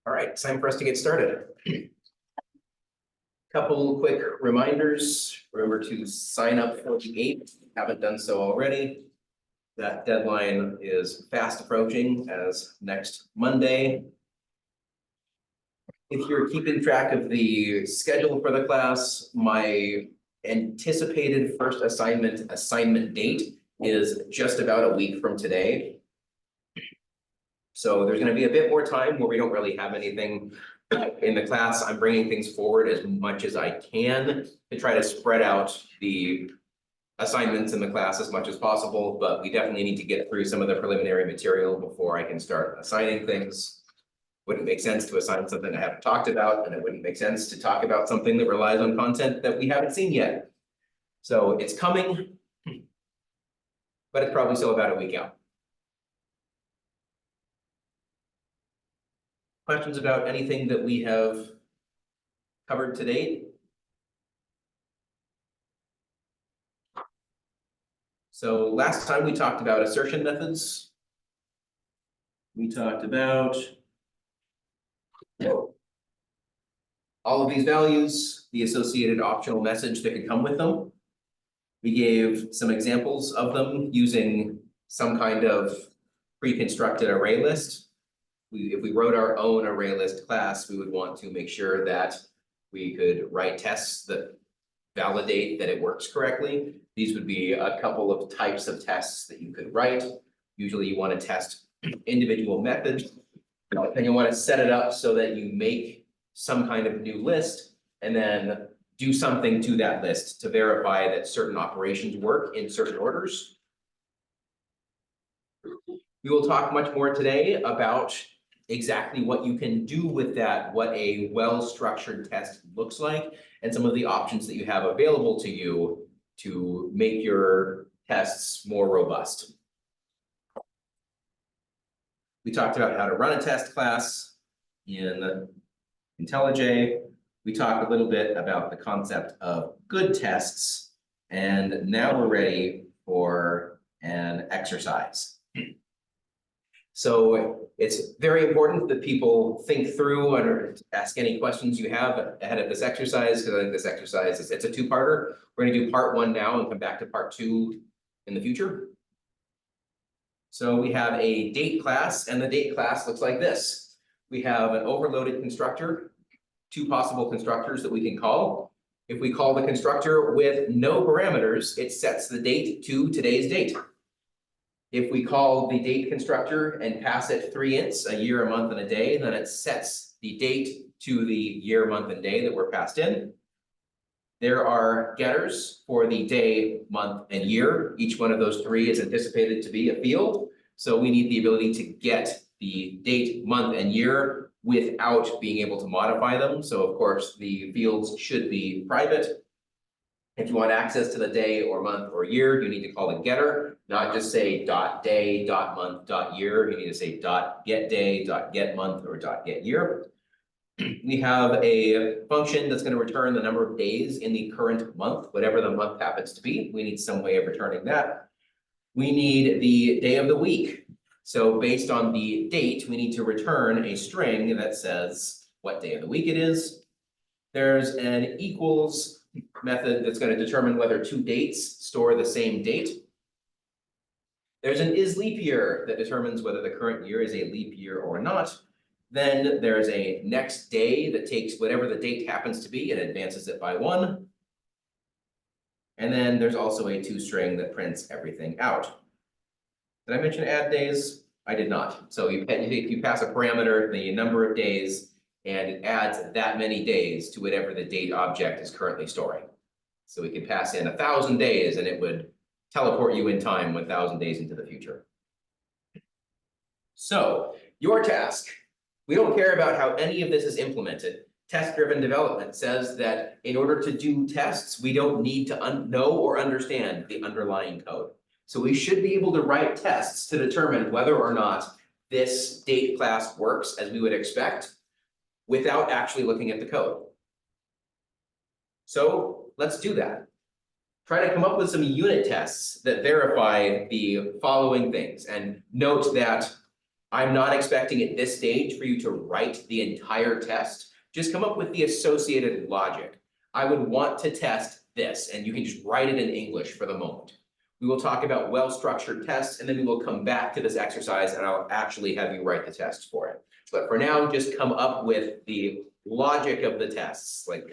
All right, time for us to get started. Couple quick reminders. Remember to sign up for the 8th. If you haven't done so already. That deadline is fast approaching as next Monday. If you're keeping track of the schedule for the class, my anticipated first assignment date is just about a week from today. So there's going to be a bit more time where we don't really have anything in the class. I'm bringing things forward as much as I can to try to spread out the assignments in the class as much as possible, but we definitely need to get through some of the preliminary material before I can start assigning things. Wouldn't make sense to assign something I haven't talked about, and it wouldn't make sense to talk about something that relies on content that we haven't seen yet. So it's coming, but it's probably still about a week out. Questions about anything that we have covered to date? So last time we talked about assertion methods. We talked about all of these values, the associated optional message that could come with them. We gave some examples of them using some kind of pre-constructed array list. If we wrote our own array list class, we would want to make sure that we could write tests that validate that it works correctly. These would be a couple of types of tests that you could write. Usually you want to test individual methods, and you want to set it up so that you make some kind of new list and then do something to that list to verify that certain operations work in certain orders. We will talk much more today about exactly what you can do with that, what a well-structured test looks like, and some of the options that you have available to you to make your tests more robust. We talked about how to run a test class in IntelliJ. We talked a little bit about the concept of good tests, and now we're ready for an exercise. So it's very important that people think through and ask any questions you have ahead of this exercise, because I think this exercise it's a two-parter. We're going to do part 1 now and come back to part 2 in the future. So we have a date class, and the date class looks like this. We have an overloaded constructor, 2 possible constructors that we can call. If we call the constructor with no parameters, it sets the date to today's date. If we call the date constructor and pass it 3 ints, a year, a month, and a day, then it sets the date to the year, month, and day that were passed in. There are getters for the day, month, and year. Each one of those 3 is anticipated to be a field. So we need the ability to get the date, month, and year without being able to modify them. So of course, the fields should be private. If you want access to the day or month or year, you need to call the getter, not just say .day, .month, .year. You need to say .getDay, .getMonth, or .getYear. We have a function that's going to return the number of days in the current month, whatever the month happens to be. We need some way of returning that. We need the day of the week. So based on the date, we need to return a string that says what day of the week it is. There's an equals method that's going to determine whether 2 dates store the same date. There's an is leap year that determines whether the current year is a leap year or not. Then there's a next day that takes whatever the date happens to be and advances it by 1. And then there's also a toString that prints everything out. Did I mention add days? I did not. So you pass a parameter, the number of days, and it adds that many days to whatever the date object is currently storing. So we can pass in 1,000 days and it would teleport you in time 1,000 days into the future. So your task, we don't care about how any of this is implemented. Test-driven development says that in order to do tests, we don't need to know or understand the underlying code. So we should be able to write tests to determine whether or not this date class works as we would expect, without actually looking at the code. So let's do that. Try to come up with some unit tests that verify the following things. And note that I'm not expecting at this stage for you to write the entire test. Just come up with the associated logic. I would want to test this, and you can just write it in English for the moment. We will talk about well-structured tests, and then we will come back to this exercise, and I'll actually have you write the test for it. But for now, just come up with the logic of the tests, like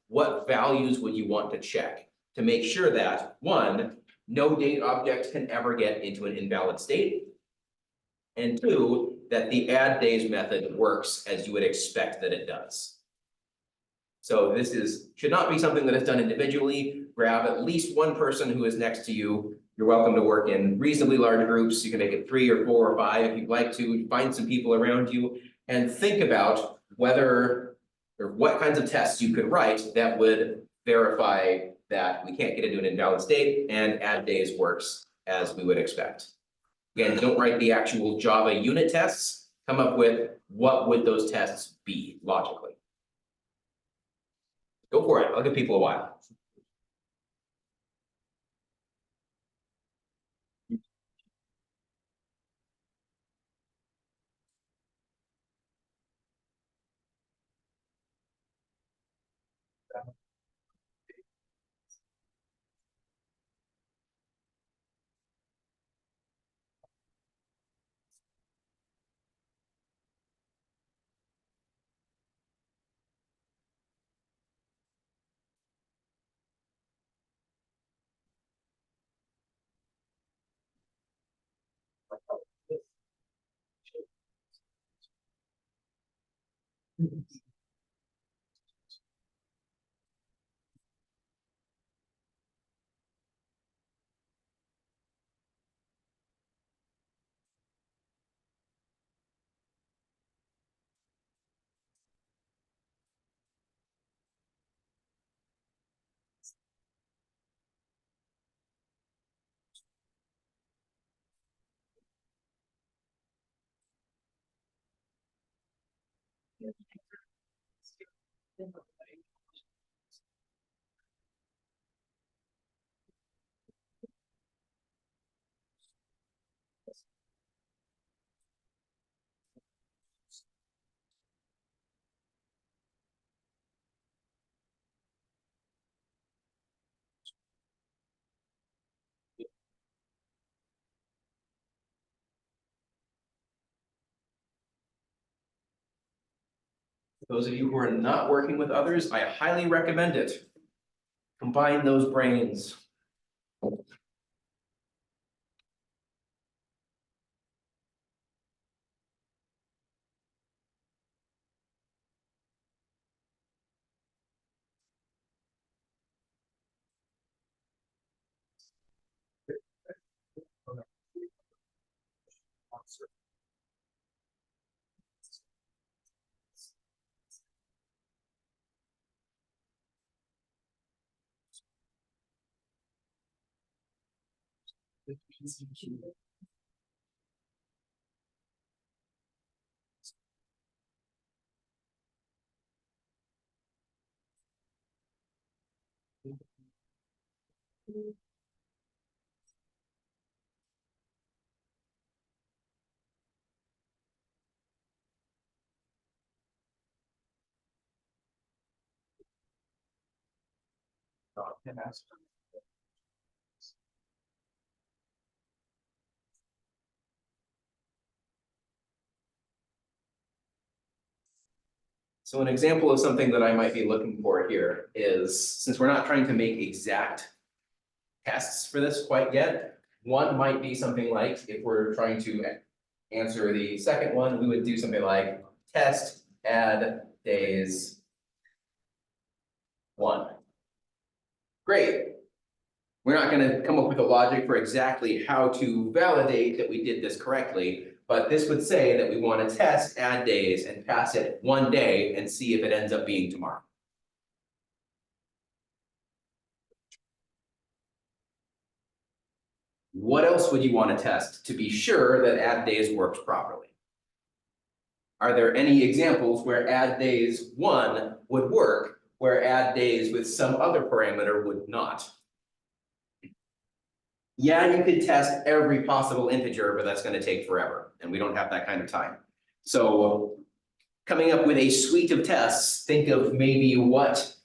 what values would you want to check to make sure that, one, no date object can ever get into an invalid state, and two, that the add days method works as you would expect that it does. So this should not be something that is done individually. Grab at least one person who is next to you. You're welcome to work in reasonably large groups. You can make it 3 or 4 or 5 if you'd like to. Find some people around you and think about whether or what kinds of tests you could write that would verify that we can't get into an invalid state and add days works as we would expect. Again, don't write the actual Java unit tests. Come up with what would those tests be logically. Go for it. I'll give people a while. For those of you who are not working with others, I highly recommend it. Combine those brains. So an example of something that I might be looking for here is, since we're not trying to make exact tests for this quite yet, one might be something like, if we're trying to answer the second one, we would do something like test add days 1. Great. We're not going to come up with a logic for exactly how to validate that we did this correctly, but this would say that we want to test add days and pass it 1 day and see if it ends up being tomorrow. What else would you want to test to be sure that add days works properly? Are there any examples where add days 1 would work, where add days with some other parameter would not? Yeah, you could test every possible integer, but that's going to take forever, and we don't have that kind of time. So coming up with a suite of tests, think of maybe what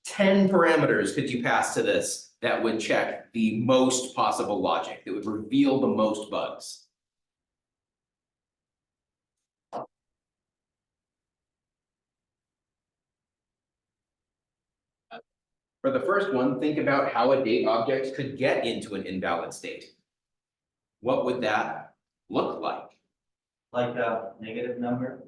10 parameters could you pass to this that would check the most possible logic, that would reveal the most bugs. For the first one, think about how a date object could get into an invalid state. What would that look like? Like a negative number?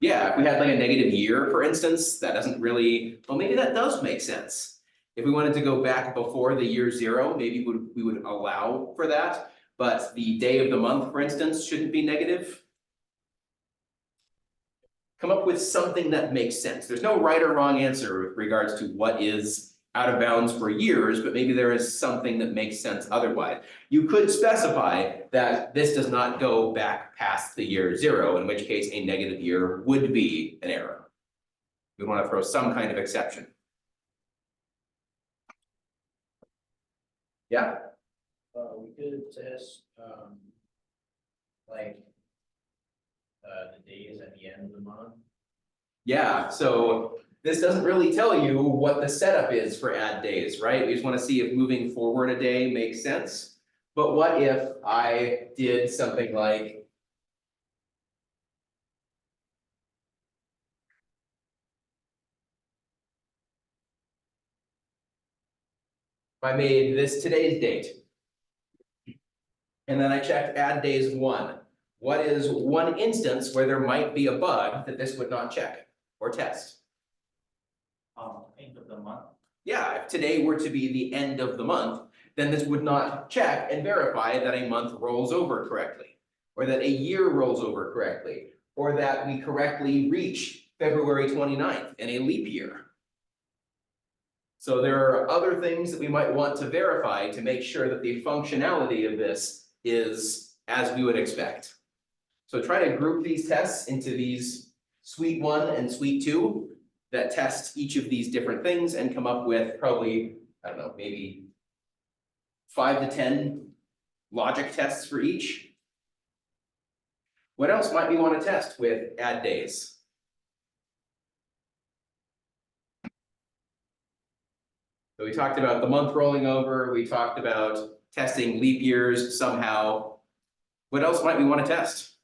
Yeah, if we had like a negative year, for instance, that doesn't really, well, maybe that does make sense. If we wanted to go back before the year zero, maybe we would allow for that, but the day of the month, for instance, shouldn't be negative. Come up with something that makes sense. There's no right or wrong answer with regards to what is out of bounds for years, but maybe there is something that makes sense otherwise. You could specify that this does not go back past the year zero, in which case a negative year would be an error. We want to throw some kind of exception. Yeah? We could test, like, the days at the end of the month. Yeah, so this doesn't really tell you what the setup is for add days, right? We just want to see if moving forward a day makes sense. But what if I did something like if I made this today's date, and then I checked add days 1. What is one instance where there might be a bug that this would not check or test? End of the month. Yeah, if today were to be the end of the month, then this would not check and verify that a month rolls over correctly, or that a year rolls over correctly, or that we correctly reach February 29th in a leap year. So there are other things that we might want to verify to make sure that the functionality of this is as we would expect. So try to group these tests into these suite 1 and suite 2 that test each of these different things and come up with probably, I don't know, maybe 5 to 10 logic tests for each. What else might we want to test with add days? So we talked about the month rolling over, we talked about testing leap years somehow. What else might we want to test?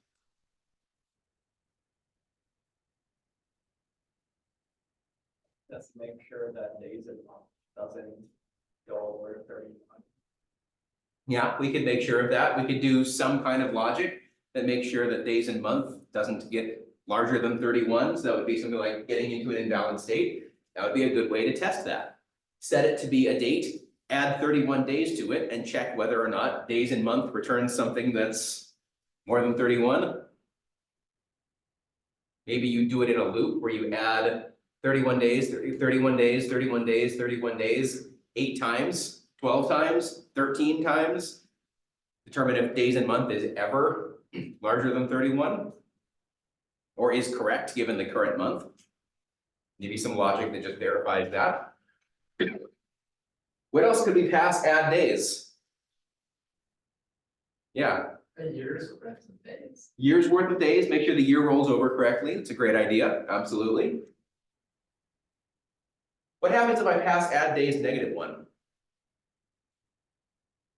Just make sure that days of the month doesn't go over 31. Yeah, we could make sure of that. We could do some kind of logic that makes sure that days and month doesn't get larger than 31. So that would be something like getting into an invalid state. That would be a good way to test that. Set it to be a date, add 31 days to it, and check whether or not days and month returns something that's more than 31. Maybe you do it in a loop where you add 31 days, 31 days, 31 days, 31 days, 8 times, 12 times, 13 times. Determine if days and month is ever larger than 31 or is correct given the current month. Maybe some logic that just verifies that. What else could we pass add days? Yeah. A year's worth of days. Year's worth of days, make sure the year rolls over correctly. It's a great idea, absolutely. What happens if I pass add days -1?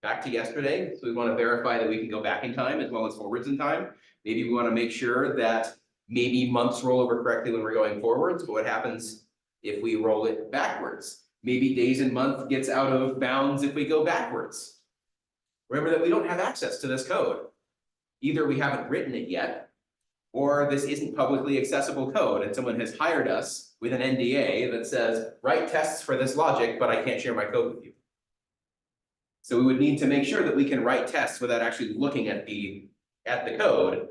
Back to yesterday, so we want to verify that we can go back in time as well as forwards in time. Maybe we want to make sure that maybe months roll over correctly when we're going forwards, but what happens if we roll it backwards? Maybe days and month gets out of bounds if we go backwards. Remember that we don't have access to this code. Either we haven't written it yet, or this isn't publicly accessible code and someone has hired us with an NDA that says, write tests for this logic, but I can't share my code with you. So we would need to make sure that we can write tests without actually looking at the code.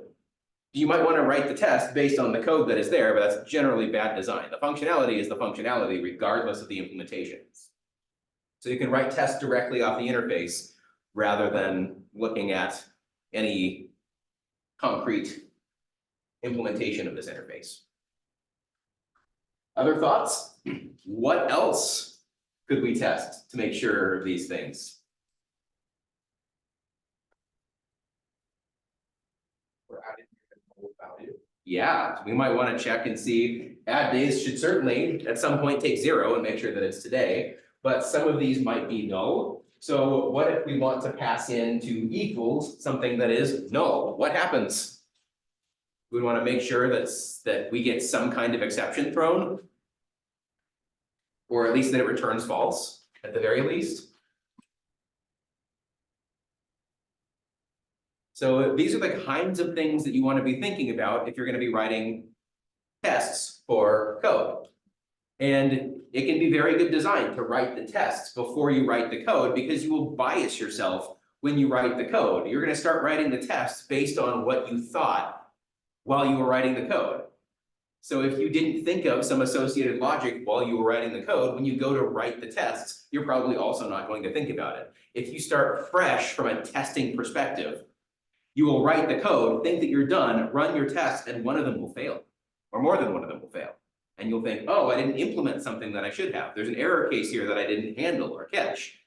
You might want to write the test based on the code that is there, but that's generally bad design. The functionality is the functionality regardless of the implementation. So you can write tests directly off the interface rather than looking at any concrete implementation of this interface. Other thoughts? What else could we test to make sure of these things? Yeah, we might want to check and see, add days should certainly at some point take 0 and make sure that it's today. But some of these might be null. So what if we want to pass in to equals something that is null? What happens? We want to make sure that we get some kind of exception thrown. Or at least that it returns false, at the very least. So these are the kinds of things that you want to be thinking about if you're going to be writing tests for code. And it can be very good design to write the tests before you write the code, because you will bias yourself when you write the code. You're going to start writing the tests based on what you thought while you were writing the code. So if you didn't think of some associated logic while you were writing the code, when you go to write the tests, you're probably also not going to think about it. If you start fresh from a testing perspective, you will write the code, think that you're done, run your tests, and one of them will fail, or more than one of them will fail. And you'll think, oh, I didn't implement something that I should have. There's an error case here that I didn't handle or catch.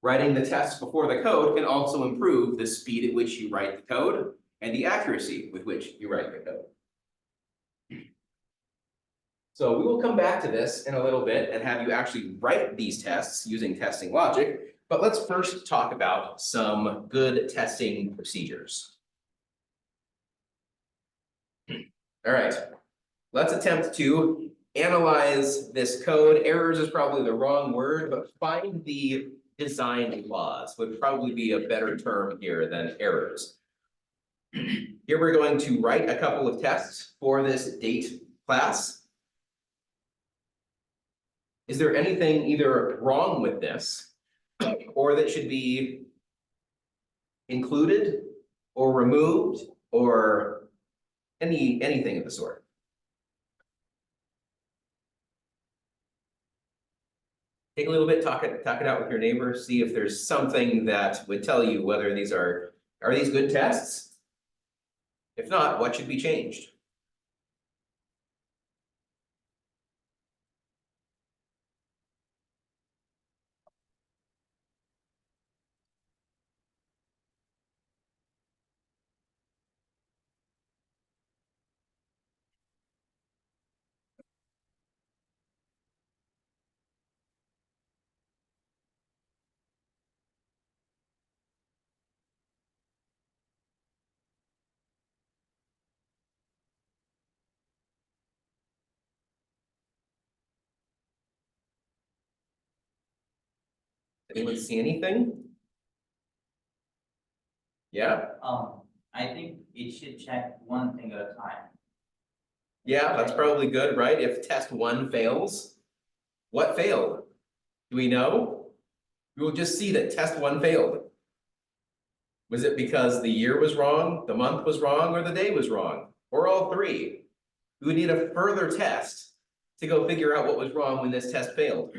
Writing the tests before the code can also improve the speed at which you write the code and the accuracy with which you write the code. So we will come back to this in a little bit and have you actually write these tests using testing logic. But let's first talk about some good testing procedures. All right, let's attempt to analyze this code. Errors is probably the wrong word, but find the design flaws would probably be a better term here than errors. Here we're going to write a couple of tests for this date class. Is there anything either wrong with this or that should be included or removed or anything of the sort? Take a little bit, talk it out with your neighbor, see if there's something that would tell you whether these are these good tests? If not, what should be changed? Anyone see anything? Yeah, I think it should check one thing at a time. yeah, that's probably good, right? If test 1 fails, what failed? Do we know? We will just see that test 1 failed. Was it because the year was wrong, the month was wrong, or the day was wrong, or all 3? We would need a further test to go figure out what was wrong when this test failed.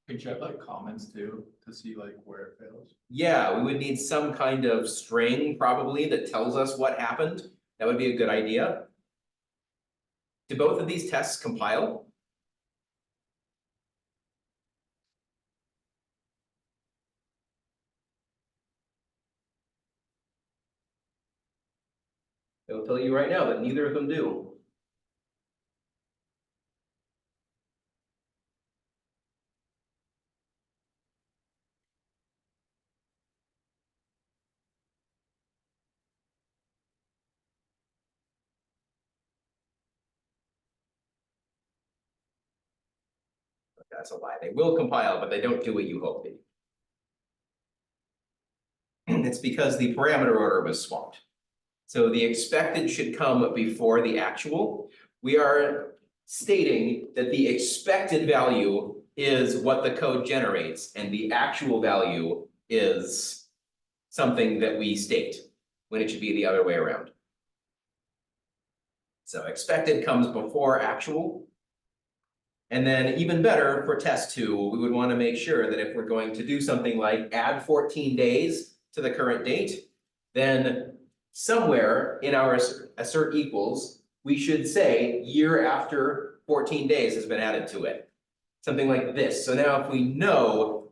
Could you have like comments too, to see like where it fails? Yeah, we would need some kind of string probably that tells us what happened. That would be a good idea. Do both of these tests compile? It'll tell you right now that neither of them do. That's a lie. They will compile, but they don't do what you hope they do. It's because the parameter order was swapped. So the expected should come before the actual. We are stating that the expected value is what the code generates, and the actual value is something that we state, when it should be the other way around. So expected comes before actual. And then even better for test 2, we would want to make sure that if we're going to do something like add 14 days to the current date, then somewhere in our assert equals, we should say year after 14 days has been added to it. Something like this. So now if we know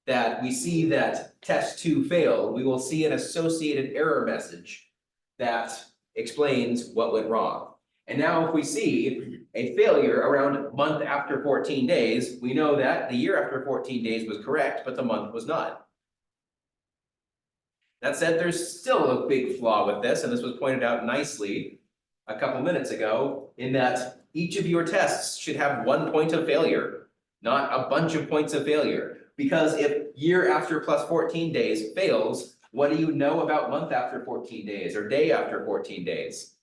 that we see that test 2 failed, we will see an associated error message that explains what went wrong. And now if we see a failure around month after 14 days, we know that the year after 14 days was correct, but the month was not. That said, there's still a big flaw with this, and this was pointed out nicely a couple minutes ago, in that each of your tests should have 1 point of failure, not a bunch of points of failure. Because if year after plus 14 days fails, what do you know about month after 14 days or day after 14 days?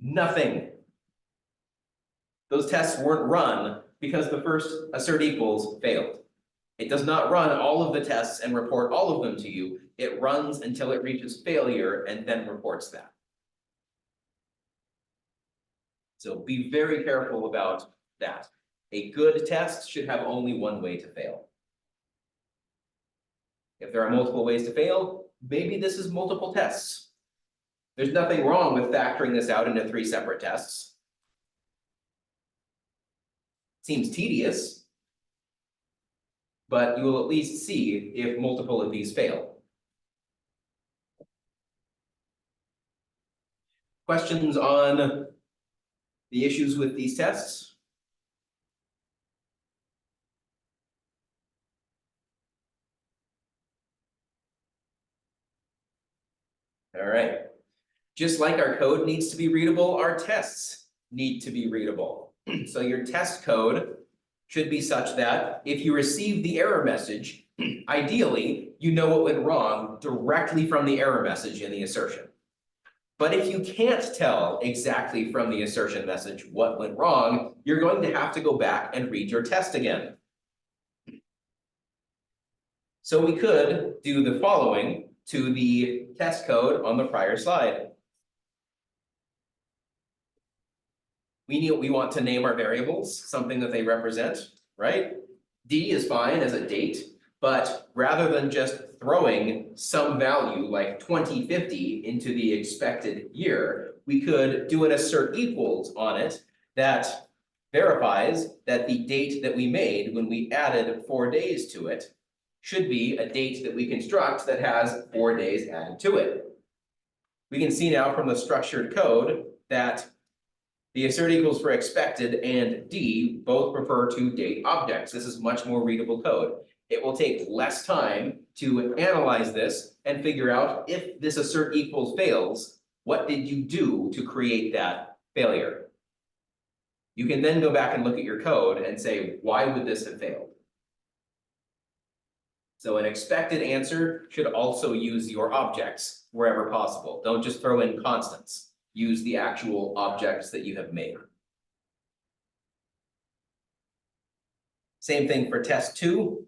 Nothing. Those tests weren't run because the first assert equals failed. It does not run all of the tests and report all of them to you. It runs until it reaches failure and then reports that. So be very careful about that. A good test should have only 1 way to fail. If there are multiple ways to fail, maybe this is multiple tests. There's nothing wrong with factoring this out into 3 separate tests. Seems tedious, but you will at least see if multiple of these fail. Questions on the issues with these tests? All right. Just like our code needs to be readable, our tests need to be readable. So your test code should be such that if you receive the error message, ideally, you know what went wrong directly from the error message in the assertion. But if you can't tell exactly from the assertion message what went wrong, you're going to have to go back and read your test again. So we could do the following to the test code on the prior slide. We want to name our variables, something that they represent, right? D is fine as a date, but rather than just throwing some value like 2050 into the expected year, we could do an assert equals on it that verifies that the date that we made when we added 4 days to it should be a date that we construct that has 4 days added to it. We can see now from the structured code that the assert equals for expected and D both refer to date objects. This is much more readable code. It will take less time to analyze this and figure out if this assert equals fails, what did you do to create that failure? You can then go back and look at your code and say, why would this have failed? So an expected answer should also use your objects wherever possible. Don't just throw in constants. Use the actual objects that you have made. Same thing for test 2.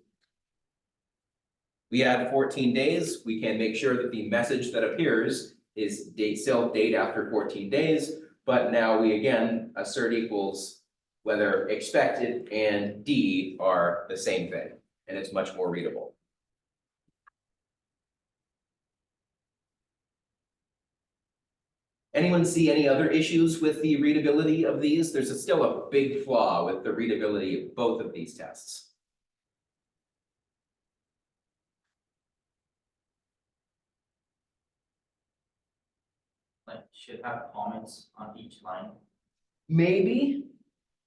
We add 14 days. We can make sure that the message that appears is still date after 14 days, but now we again assert equals whether expected and D are the same thing, and it's much more readable. Anyone see any other issues with the readability of these? There's still a big flaw with the readability of both of these tests. Like, should have comments on each line. Maybe.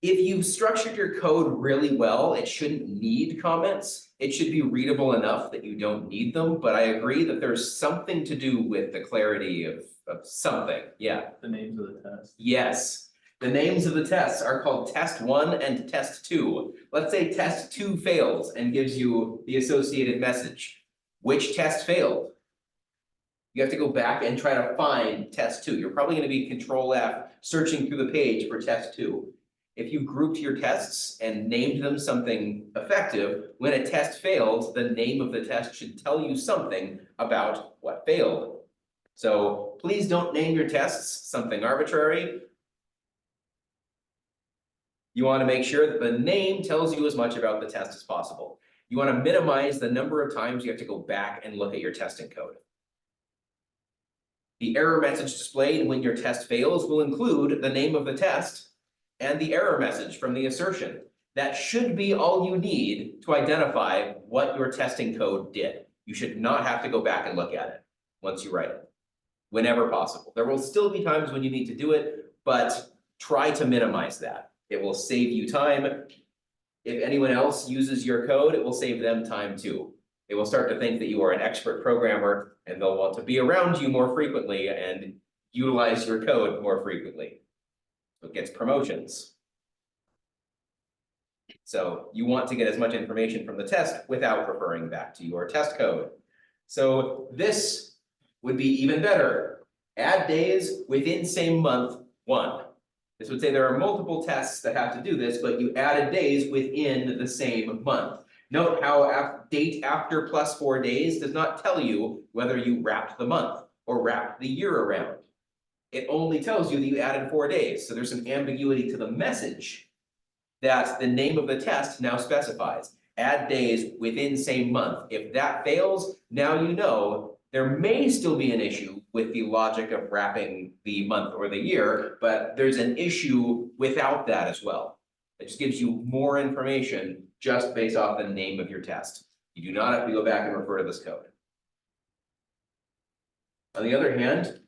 If you've structured your code really well, it shouldn't need comments. It should be readable enough that you don't need them, but I agree that there's something to do with the clarity of something, yeah. The names of the test. Yes, the names of the tests are called test 1 and test 2. Let's say test 2 fails and gives you the associated message. Which test failed? You have to go back and try to find test 2. You're probably going to be Control F searching through the page for test 2. If you grouped your tests and named them something effective, when a test fails, the name of the test should tell you something about what failed. So please don't name your tests something arbitrary. You want to make sure that the name tells you as much about the test as possible. You want to minimize the number of times you have to go back and look at your testing code. The error message displayed when your test fails will include the name of the test and the error message from the assertion. That should be all you need to identify what your testing code did. You should not have to go back and look at it. once you write it, whenever possible. There will still be times when you need to do it, but try to minimize that. It will save you time. If anyone else uses your code, it will save them time too. They will start to think that you are an expert programmer and they'll want to be around you more frequently and utilize your code more frequently. So it gets promotions. So you want to get as much information from the test without referring back to your test code. So this would be even better. Add days within same month 1. This would say there are multiple tests that have to do this, but you added days within the same month. Note how date after plus 4 days does not tell you whether you wrapped the month or wrapped the year around. It only tells you that you added 4 days. So there's some ambiguity to the message that the name of the test now specifies. Add days within same month. If that fails, now you know there may still be an issue with the logic of wrapping the month or the year, but there's an issue without that as well. It just gives you more information just based off the name of your test. You do not have to go back and refer to this code. On the other hand,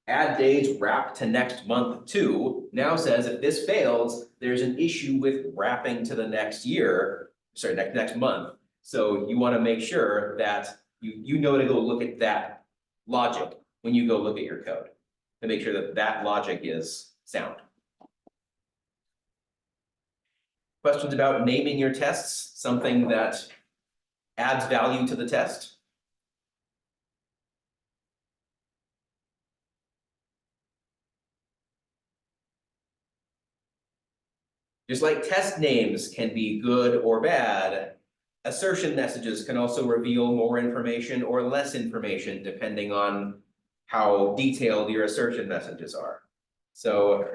add days wrapped to next month 2 now says if this fails, there's an issue with wrapping to the next year, sorry, next month. So you want to make sure that you know to go look at that logic when you go look at your code to make sure that that logic is sound. Questions about naming your tests, something that adds value to the test? Just like test names can be good or bad, assertion messages can also reveal more information or less information depending on how detailed your assertion messages are. So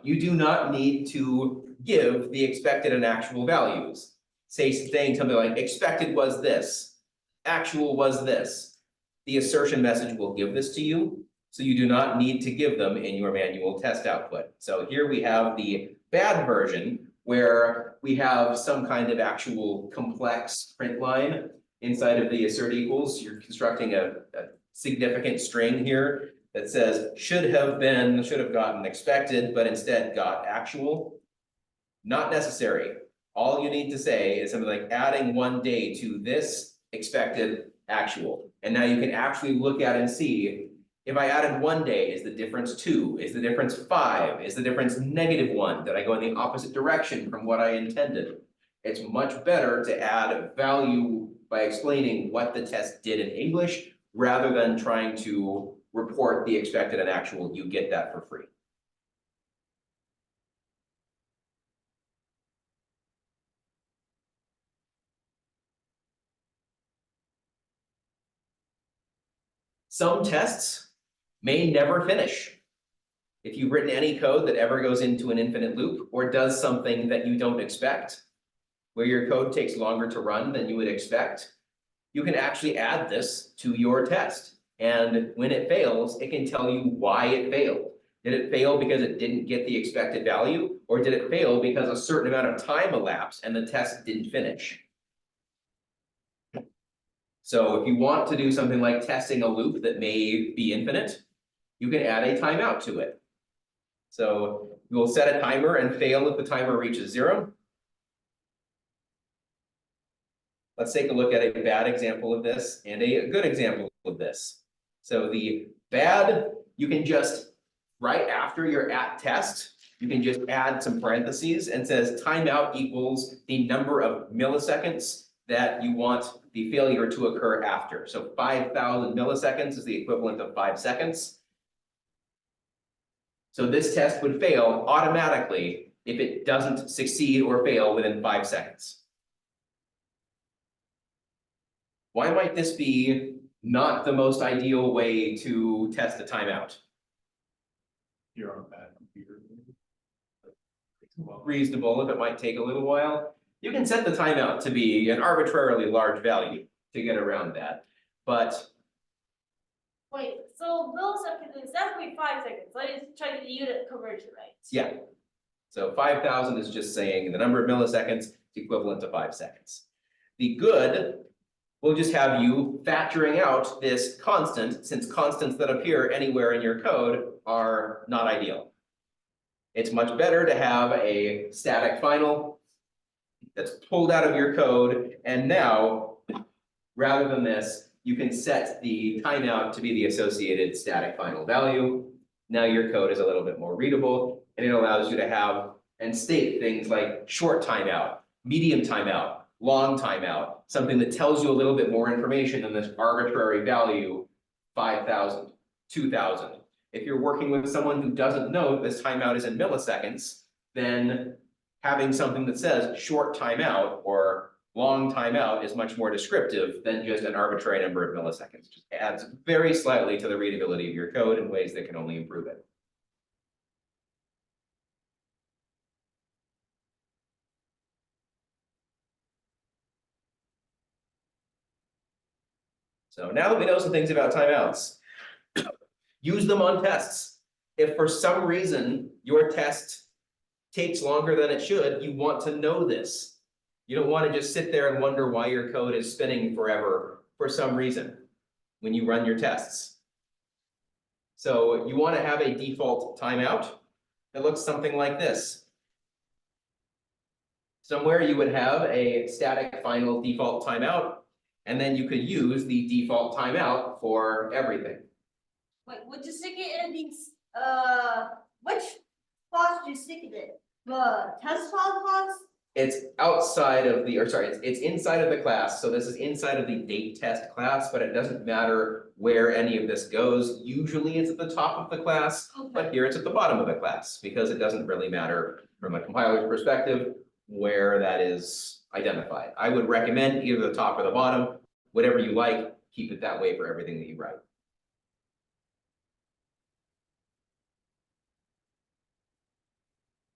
you do not need to give the expected and actual values. Saying something like expected was this, actual was this. The assertion message will give this to you, so you do not need to give them in your manual test output. So here we have the bad version where we have some kind of actual complex print line inside of the assert equals. You're constructing a significant string here that says should have gotten expected, but instead got actual. Not necessary. All you need to say is something like adding 1 day to this expected actual. And now you can actually look at and see if I added 1 day, is the difference 2? Is the difference 5? Is the difference -1? Did I go in the opposite direction from what I intended? It's much better to add value by explaining what the test did in English rather than trying to report the expected and actual. You get that for free. Some tests may never finish. If you've written any code that ever goes into an infinite loop or does something that you don't expect, where your code takes longer to run than you would expect, you can actually add this to your test. And when it fails, it can tell you why it failed. Did it fail because it didn't get the expected value? Or did it fail because a certain amount of time elapsed and the test didn't finish? So if you want to do something like testing a loop that may be infinite, you can add a timeout to it. So we'll set a timer and fail if the timer reaches 0. Let's take a look at a bad example of this and a good example of this. So the bad, you can just, right after your at test, you can just add some parentheses and says timeout equals the number of milliseconds that you want the failure to occur after. So 5,000 milliseconds is the equivalent of 5 seconds. So this test would fail automatically if it doesn't succeed or fail within 5 seconds. Why might this be not the most ideal way to test a timeout? You're on a bad computer. Reasonable if it might take a little while. You can set the timeout to be an arbitrarily large value to get around that, but Wait, so milliseconds is definitely 5 seconds, let's try the unit conversion, right? yeah. So 5,000 is just saying the number of milliseconds is equivalent to 5 seconds. The good we'll just have you factoring out this constant, since constants that appear anywhere in your code are not ideal. It's much better to have a static final that's pulled out of your code, and now, rather than this, you can set the timeout to be the associated static final value. Now your code is a little bit more readable, and it allows you to have and state things like short timeout, medium timeout, long timeout, something that tells you a little bit more information than this arbitrary value, 5,000, 2,000. If you're working with someone who doesn't know that this timeout is in milliseconds, then having something that says short timeout or long timeout is much more descriptive than just an arbitrary number of milliseconds. Just adds very slightly to the readability of your code in ways that can only improve it. So now that we know some things about timeouts, use them on tests. If for some reason your test takes longer than it should, you want to know this. You don't want to just sit there and wonder why your code is spinning forever for some reason when you run your tests. So you want to have a default timeout that looks something like this. Somewhere you would have a static final default timeout, and then you could use the default timeout for everything. Wait, would you stick it in these, which class do you stick it in? The test file class? It's outside of the, or sorry, it's inside of the class. So this is inside of the date test class, but it doesn't matter where any of this goes. Usually it's at the top of the class, but here it's at the bottom of the class because it doesn't really matter from a compiler's perspective where that is identified. I would recommend either the top or the bottom, whatever you like, keep it that way for everything that you write.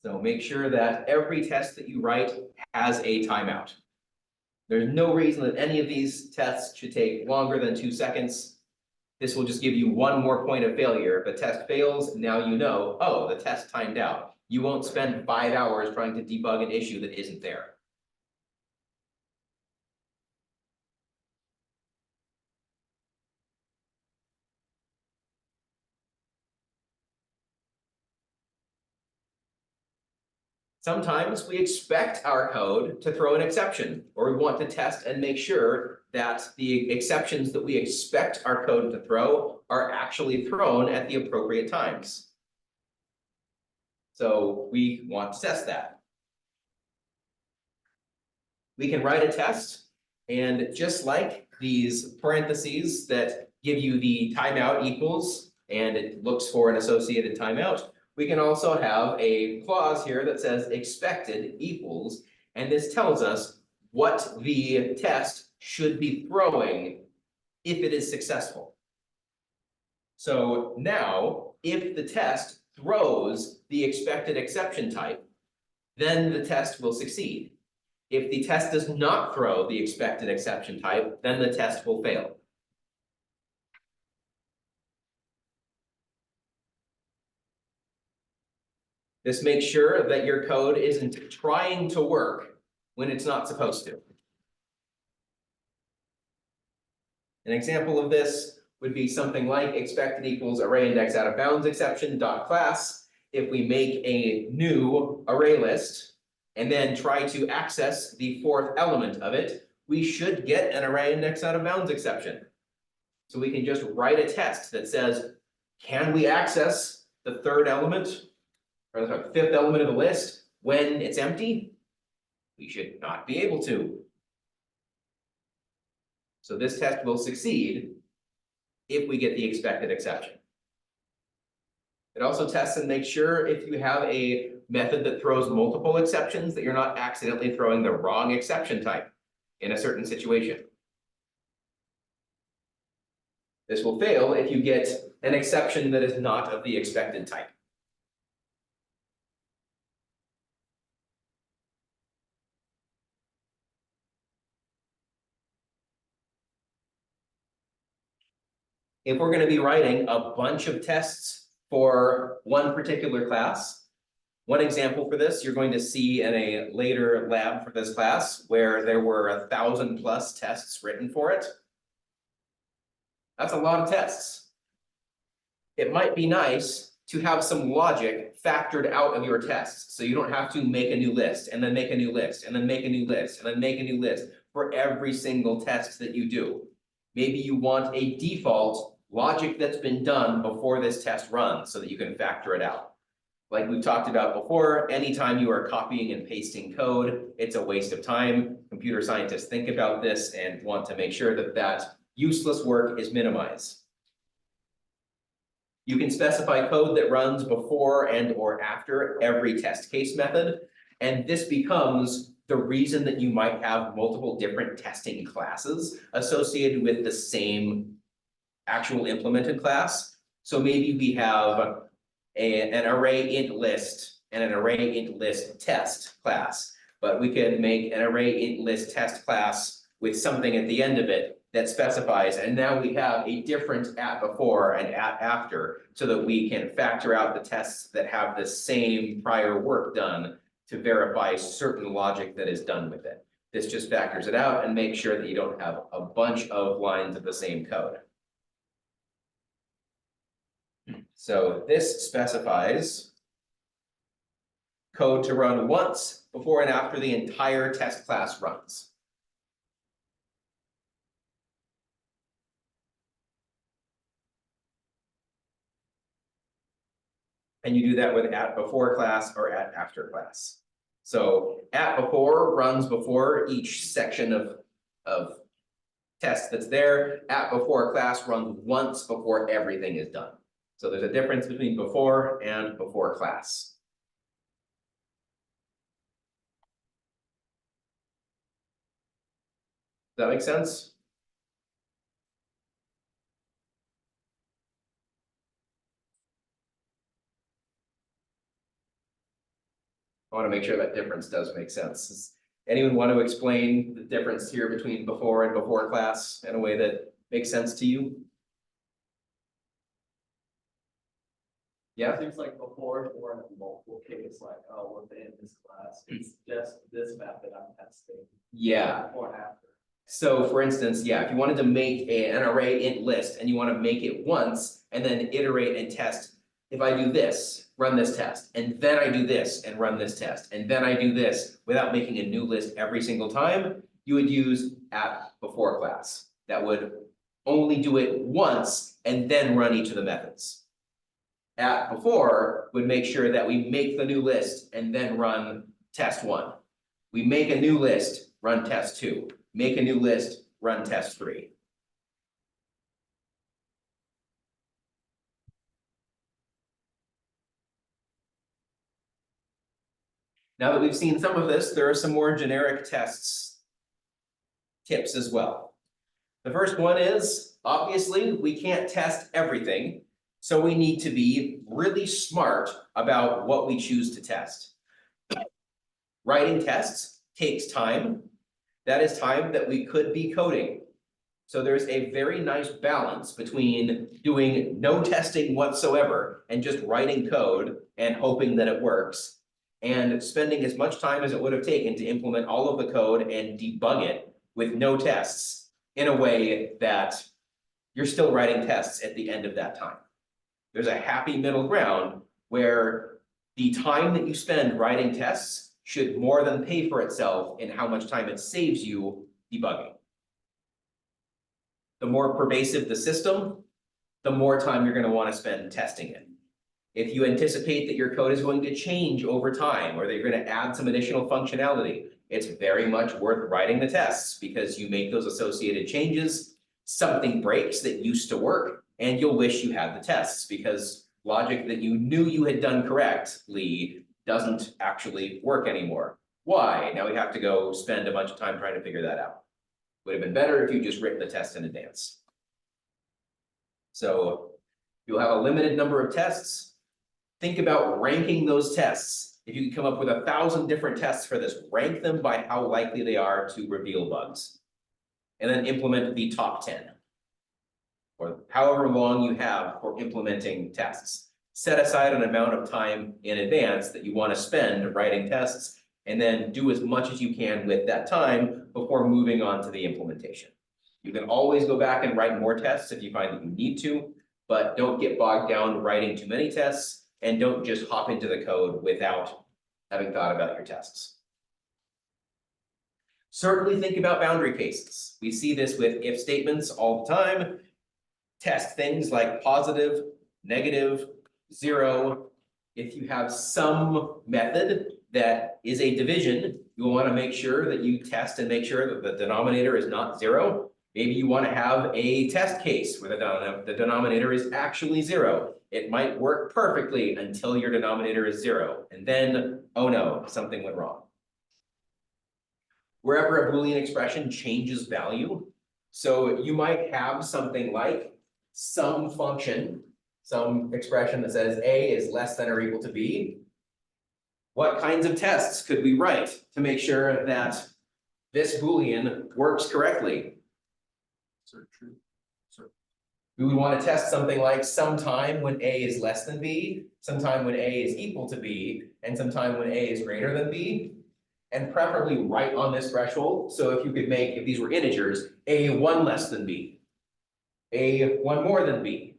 So make sure that every test that you write has a timeout. There's no reason that any of these tests should take longer than 2 seconds. This will just give you one more point of failure. If the test fails, now you know, oh, the test timed out. You won't spend 5 hours trying to debug an issue that isn't there. Sometimes we expect our code to throw an exception, or we want to test and make sure that the exceptions that we expect our code to throw are actually thrown at the appropriate times. So we want to test that. We can write a test, and just like these parentheses that give you the timeout equals, and it looks for an associated timeout, we can also have a clause here that says expected equals, and this tells us what the test should be throwing if it is successful. So now, if the test throws the expected exception type, then the test will succeed. If the test does not throw the expected exception type, then the test will fail. This makes sure that your code isn't trying to work when it's not supposed to. An example of this would be something like expected equals array index out of bounds exception dot class. If we make a new array list and then try to access the fourth element of it, we should get an array index out of bounds exception. So we can just write a test that says, can we access the third element, or the fifth element of the list when it's empty? We should not be able to. So this test will succeed if we get the expected exception. It also tests and makes sure if you have a method that throws multiple exceptions that you're not accidentally throwing the wrong exception type in a certain situation. This will fail if you get an exception that is not of the expected type. If we're going to be writing a bunch of tests for one particular class, One example for this, you're going to see in a later lab for this class where there were 1,000+ tests written for it. That's a lot of tests. It might be nice to have some logic factored out of your tests, so you don't have to make a new list, and then make a new list, and then make a new list, and then make a new list for every single test that you do. Maybe you want a default logic that's been done before this test runs so that you can factor it out. Like we've talked about before, anytime you are copying and pasting code, it's a waste of time. Computer scientists think about this and want to make sure that that useless work is minimized. You can specify code that runs before and or after every test case method, and this becomes the reason that you might have multiple different testing classes associated with the same actual implemented class. So maybe we have an array int list and an array int list test class, but we could make an array int list test class with something at the end of it that specifies, and now we have a different at before and at after, so that we can factor out the tests that have the same prior work done to verify certain logic that is done with it. This just factors it out and makes sure that you don't have a bunch of lines of the same code. So this specifies code to run once before and after the entire test class runs. And you do that with at before class or at after class. So at before runs before each section of test that's there. At before class runs once before everything is done. So there's a difference between before and before class. Does that make sense? I want to make sure that difference does make sense. Does anyone want to explain the difference here between before and before class in a way that makes sense to you? Yeah, Seems like before, we're in a multiple case, like, oh, within this class, it's just this method I'm testing. yeah. Before and after. So for instance, yeah, if you wanted to make an array int list and you want to make it once and then iterate and test, if I do this, run this test, and then I do this and run this test, and then I do this without making a new list every single time, you would use at before class. That would only do it once and then run each of the methods. At before would make sure that we make the new list and then run test 1. We make a new list, run test 2. Make a new list, run test 3. Now that we've seen some of this, there are some more generic tests tips as well. The first one is, obviously, we can't test everything, so we need to be really smart about what we choose to test. Writing tests takes time. That is time that we could be coding. So there's a very nice balance between doing no testing whatsoever and just writing code and hoping that it works, and spending as much time as it would have taken to implement all of the code and debug it with no tests in a way that you're still writing tests at the end of that time. There's a happy middle ground where the time that you spend writing tests should more than pay for itself in how much time it saves you debugging. The more pervasive the system, the more time you're going to want to spend testing it. If you anticipate that your code is going to change over time, or that you're going to add some additional functionality, it's very much worth writing the tests, because you make those associated changes, something breaks that used to work, and you'll wish you had the tests, because logic that you knew you had done correctly doesn't actually work anymore. Why? Now we have to go spend a bunch of time trying to figure that out. Would have been better if you just written the test in advance. So you'll have a limited number of tests. Think about ranking those tests. If you can come up with 1,000 different tests for this, rank them by how likely they are to reveal bugs. And then implement the top 10. Or however long you have for implementing tests. set aside an amount of time in advance that you want to spend writing tests, and then do as much as you can with that time before moving on to the implementation. You can always go back and write more tests if you find that you need to, but don't get bogged down writing too many tests, and don't just hop into the code without having thought about your tests. Certainly think about boundary cases. We see this with if statements all the time. Test things like positive, negative, zero. If you have some method that is a division, you want to make sure that you test and make sure that the denominator is not zero. Maybe you want to have a test case where the denominator is actually zero. It might work perfectly until your denominator is zero, and then, oh no, something went wrong. Wherever a Boolean expression changes value, so you might have something like some function, some expression that says A is less than or equal to B. What kinds of tests could we write to make sure that this Boolean works correctly? Assert true. We would want to test something like sometime when A is less than B, sometime when A is equal to B, and sometime when A is greater than B. And preferably right on this threshold. So if you could make, if these were integers, A1 less than B, A1 more than B,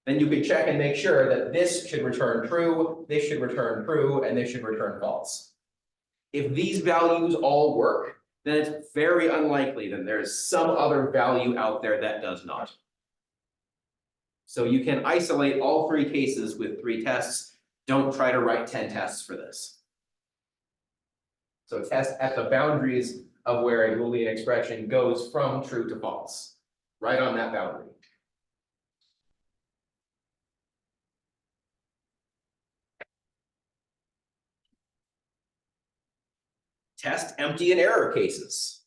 then you could check and make sure that this should return true, this should return true, and this should return false. If these values all work, then it's very unlikely that there's some other value out there that does not. So you can isolate all three cases with 3 tests. Don't try to write 10 tests for this. So test at the boundaries of where a Boolean expression goes from true to false, right on that boundary. Test empty and error cases.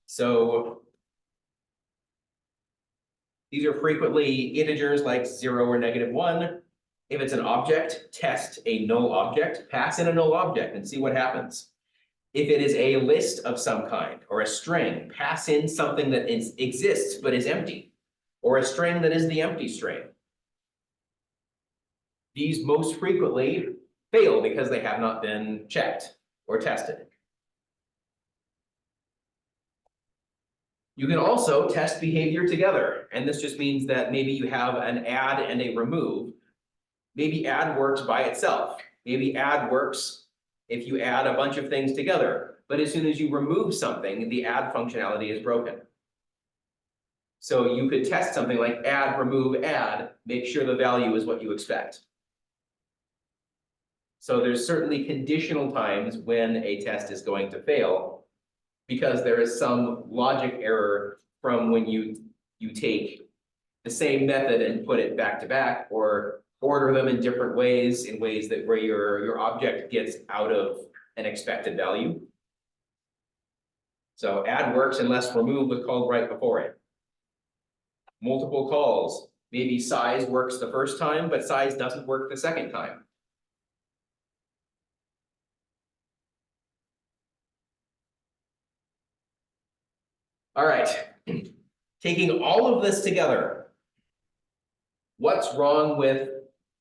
So these are frequently integers like 0 or -1. If it's an object, test a null object, pass in a null object and see what happens. If it is a list of some kind or a string, pass in something that exists but is empty, or a string that is the empty string. These most frequently fail because they have not been checked or tested. You can also test behavior together, and this just means that maybe you have an add and a remove. Maybe add works by itself. Maybe add works if you add a bunch of things together, but as soon as you remove something, the add functionality is broken. So you could test something like add, remove, add, make sure the value is what you expect. So there's certainly conditional times when a test is going to fail because there is some logic error from when you take the same method and put it back to back, or order them in different ways, in ways that where your object gets out of an expected value. So add works unless remove was called right before it. Multiple calls, maybe size works the first time, but size doesn't work the second time. All right, taking all of this together, what's wrong with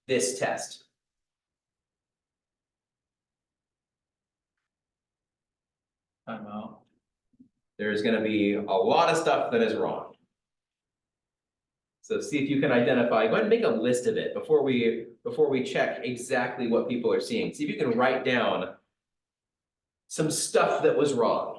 this test? Timeout. There's going to be a lot of stuff that is wrong. So see if you can identify, go ahead and make a list of it before we check exactly what people are seeing. See if you can write down some stuff that was wrong.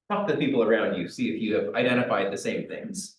Talk to the people around you, see if you have identified the same things.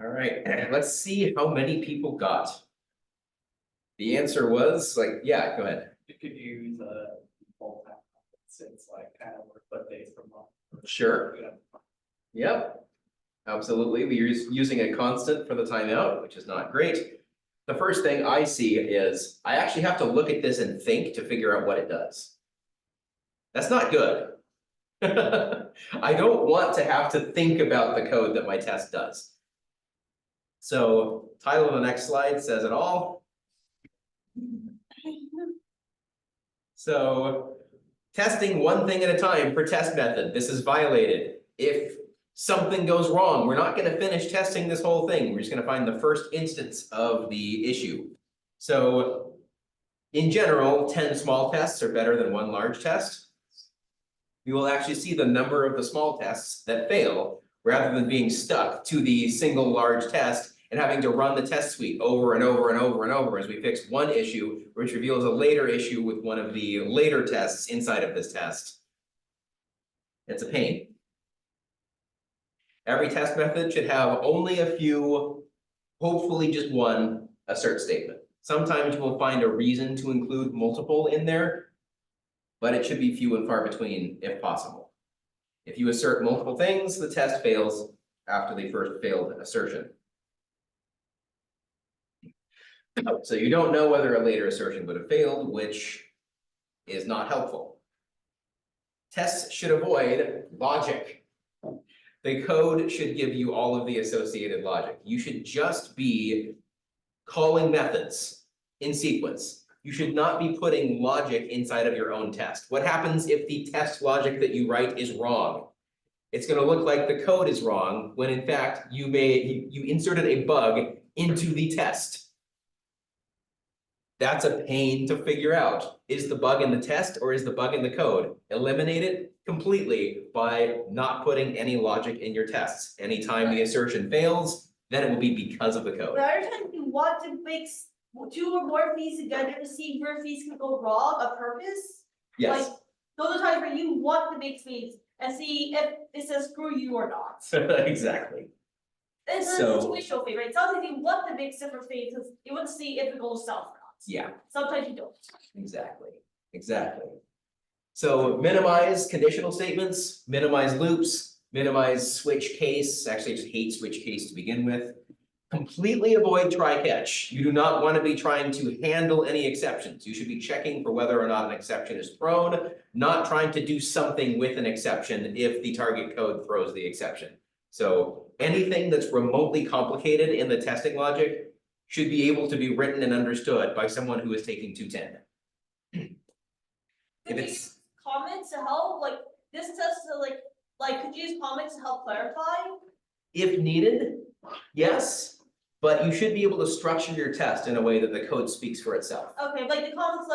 All right, let's see how many people got. The answer was like, yeah, go ahead. You could use a default time, since like kind of what days per month. Sure. Yep, absolutely. We're using a constant for the timeout, which is not great. The first thing I see is I actually have to look at this and think to figure out what it does. That's not good. I don't want to have to think about the code that my test does. So title of the next slide says it all. So testing one thing at a time per test method. This is violated. If something goes wrong, we're not going to finish testing this whole thing. We're just going to find the first instance of the issue. So in general, 10 small tests are better than one large test. We will actually see the number of the small tests that fail rather than being stuck to the single large test and having to run the test suite over and over and over and over as we fix one issue, which reveals a later issue with one of the later tests inside of this test. It's a pain. Every test method should have only a few, hopefully just one, assert statement. Sometimes we'll find a reason to include multiple in there, but it should be few and far between if possible. If you assert multiple things, the test fails after the first failed assertion. So you don't know whether a later assertion would have failed, which is not helpful. Tests should avoid logic. The code should give you all of the associated logic. You should just be calling methods in sequence. You should not be putting logic inside of your own test. What happens if the test logic that you write is wrong? It's going to look like the code is wrong when in fact you inserted a bug into the test. That's a pain to figure out. Is the bug in the test or is the bug in the code? Eliminate it completely by not putting any logic in your tests. Anytime the assertion fails, then it will be because of the code. But every time you want to mix two or more fees together to see where fees can go wrong on purpose. Yes, Like, those are times where you want to mix fees and see if it says screw you or not. exactly. It's a So- situational fee, right? Sometimes you want to mix different fees because you want to see if it goes south or not. Yeah, Sometimes you don't. exactly, exactly. So minimize conditional statements, minimize loops, minimize switch case. Actually, I just hate switch case to begin with. Completely avoid try catch. You do not want to be trying to handle any exceptions. You should be checking for whether or not an exception is thrown, not trying to do something with an exception if the target code throws the exception. So anything that's remotely complicated in the testing logic should be able to be written and understood by someone who is taking 210. If Could you it's use comments to help, like, this test, could you use comments to help clarify? if needed, yes, but you should be able to structure your test in a way that the code speaks for itself. Okay, like the comments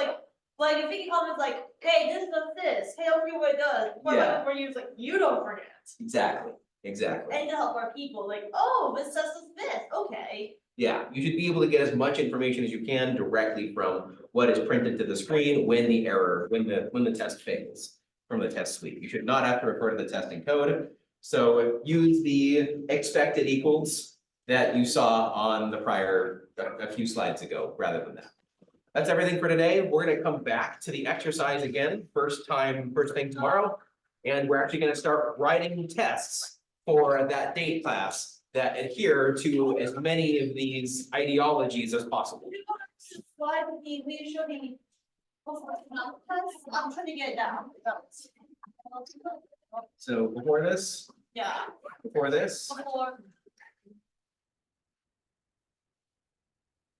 if you comments like, hey, this does this, hey, I'll read what it does. Yeah. Where you like, you don't forget. Exactly, exactly. And to help our people, like, oh, this test does this, okay. Yeah, you should be able to get as much information as you can directly from what is printed to the screen when the test fails from the test suite. You should not have to refer to the testing code. So use the expected equals that you saw on the prior, a few slides ago, rather than that. That's everything for today. We're gonna come back to the exercise again, first thing tomorrow. And we're actually gonna start writing tests for that date class that adhere to as many of these ideologies as possible. Slide with the, we show the. I'm trying to get it down. So before this, Yeah, before.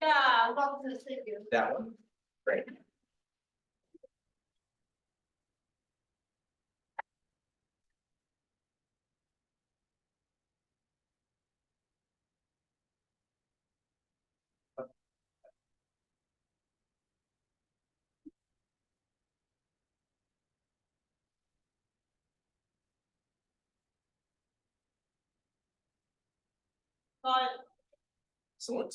Yeah, welcome to the studio. that one, great. But Excellent.